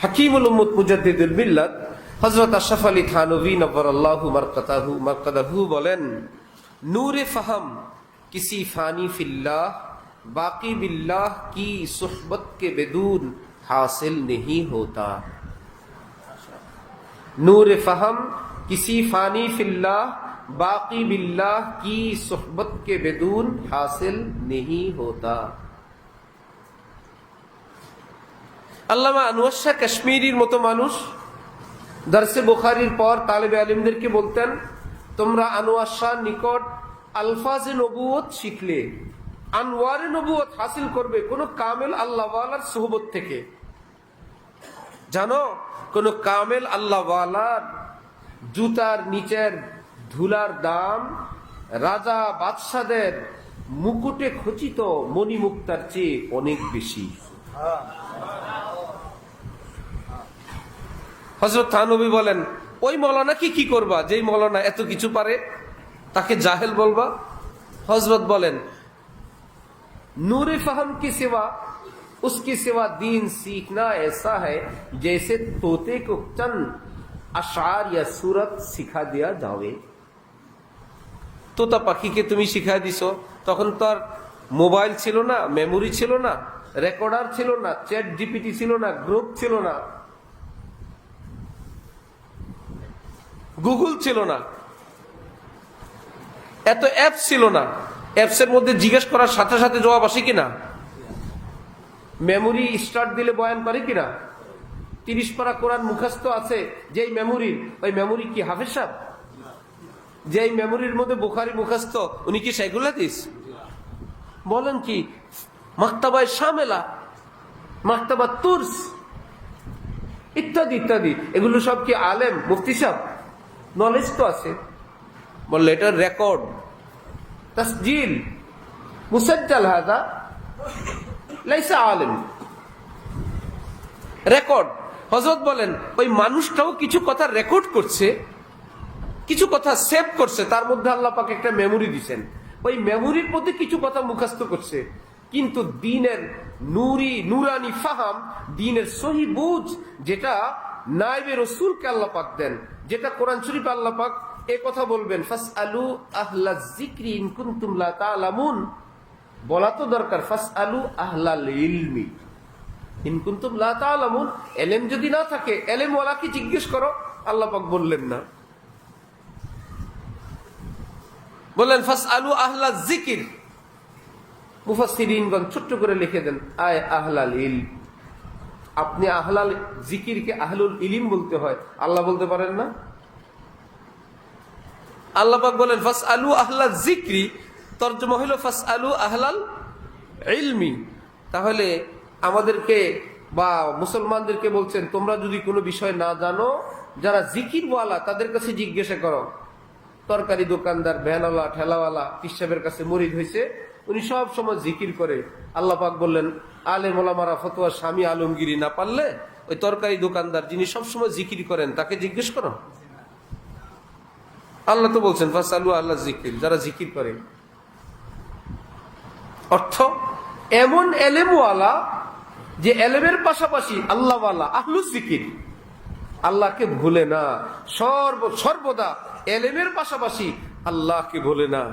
হাকিমুল উম্মত মুজাদ্দিদুল মিল্লাত হযরত আশরাফ আলী থানভী নব্বরাল্লাহু মারকাদাহু বলেন, নূরে ফাহম কিসি ফানি ফিল্লাহ बाकी बिल्लाह की सुहबत के बेदून हासिल नहीं होता। नूर फहम किसी फानी फिल्लाह बाकी बिल्लाह की सुहबत के बेदून हासिल नहीं होता। আল্লামা আনোয়ার শাহ কাশ্মীরির মতো মানুষ দরসে বুখারীর পর তালেবে আলিমদেরকে বলতেন, তোমরা আনোয়ার শাহ নিকট আলফাজে নবুয়ত শিখলে আনওয়ারে নবুয়ত হাসিল করবে কোন কামেল আল্লাহওয়ালার সোহবত থেকে। জানো, কোন কামেল আল্লাহওয়ালার জুতার নিচের ধুলার দাম রাজা বাদশাদের মুকুটে খচিত মণিমুক্তার চেয়ে অনেক বেশি। হযরত থানভী বলেন, ওই মৌলানা কি করবা যেই মৌলানা এত কিছু পারে, তাকে জাহেল বলবা? হযরত বলেন, नूर फहम के सिवा उसके सिवा दीन सीखना ऐसा है जैसे तोते को चंद अशार या सूरत सिखा दिया जावे। তোতা পাখিকে তুমি শিখাই দিছো, তখন তো আর মোবাইল ছিল না, মেমোরি ছিল না, রেকর্ডার ছিল না, চ্যাট জিপিটি ছিল না, গ্রুপ ছিল না, গুগল ছিল না, এত অ্যাপ ছিল না। অ্যাপসের মধ্যে জিজ্ঞেস করার সাথে সাথে জবাব আসে কিনা? মেমোরি স্টার্ট দিলে বয়ান করে কিনা? 30 পারা কোরআন মুখস্থ আছে যেই মেমোরি, ওই মেমোরি কি হাফেজ সাহেব? যেই মেমোরির মধ্যে বুখারী মুখস্থ, উনি কি শাইখুল হাদিস? বলেন কি মাকতাবায়ে শামেলা, মাকতাবা তুর্স ইত্যাদি ইত্যাদি, এগুলো সব কি আলেম মুফতি সাহেব? নলেজ তো আছে। বললে এটা রেকর্ড তসজিল মুসাজ্জাল, হাদা লাইসা আলেম, রেকর্ড। হযরত বলেন, ওই মানুষটাও কিছু কথা রেকর্ড করছে, কিছু কথা সেভ করছে, তার মধ্যে আল্লাহ পাক একটা মেমোরি দিয়েছেন, ওই মেমোরির মধ্যে কিছু কথা মুখস্থ করছে। কিন্তু দ্বীনের নুরানি ফাহাম, দ্বীনের সহি বুঝ, যেটা নায়েবে রাসূলকে আল্লাহ পাক দেন, যেটা কোরআন শরীফে আল্লাহ পাক এ কথা বলবেন, ফাসআলু আহলায যিকরি ইন কুনতুম লা তা'লামুন, বলা তো দরকার ফাসআলু আহলাল ইলমি ইন কুনতুম লা তা'লামুন, ইলম যদি না থাকে ইলম ওয়ালাকে জিজ্ঞেস করো। আল্লাহ পাক বললেন না, বললেন ফাসআলু আহলায যিকর। মুফাসসিরিনগণ ছোট্ট করে লিখে দেন আয় আহলাল ইলম। আপনি আহলাল যিকিরকে আহলুল ইলম বলতে হয়, আল্লাহ বলতে পারেন না? আল্লাহ পাক বলেন ফাসআলু আহলায যিকরি, তরজমা হলো ফাসআলু আহলাল ইলমি। তাহলে আমাদেরকে বা মুসলমানদেরকে বলছেন, তোমরা যদি কোনো বিষয় না জানো, যারা জিকিরওয়ালা তাদের কাছে জিজ্ঞাসা করো। তরকারি দোকানদার, ভ্যানওয়ালা, ঠেলাওয়ালা পীর সাহেবের কাছে মুরিদ হয়েছে, উনি সব সময় জিকির করে। আল্লাহ পাক বললেন, আলেম ওলামারা ফতোয়া স্বামী আলমগিরি না পারলে ওই তরকারি দোকানদার যিনি সবসময় জিকির করেন তাকে জিজ্ঞেস করো। আল্লাহ তো বলছেন ফাসআলু আহলায যিকর, যারা জিকির করে। অর্থ এমন এলেমওয়ালা যে এলেমের পাশাপাশি আল্লাহওয়ালা, আহলুজ যিকির, আল্লাহকে ভুলে না, সর্বদা এলেমের পাশাপাশি আল্লাহকে ভুলে না।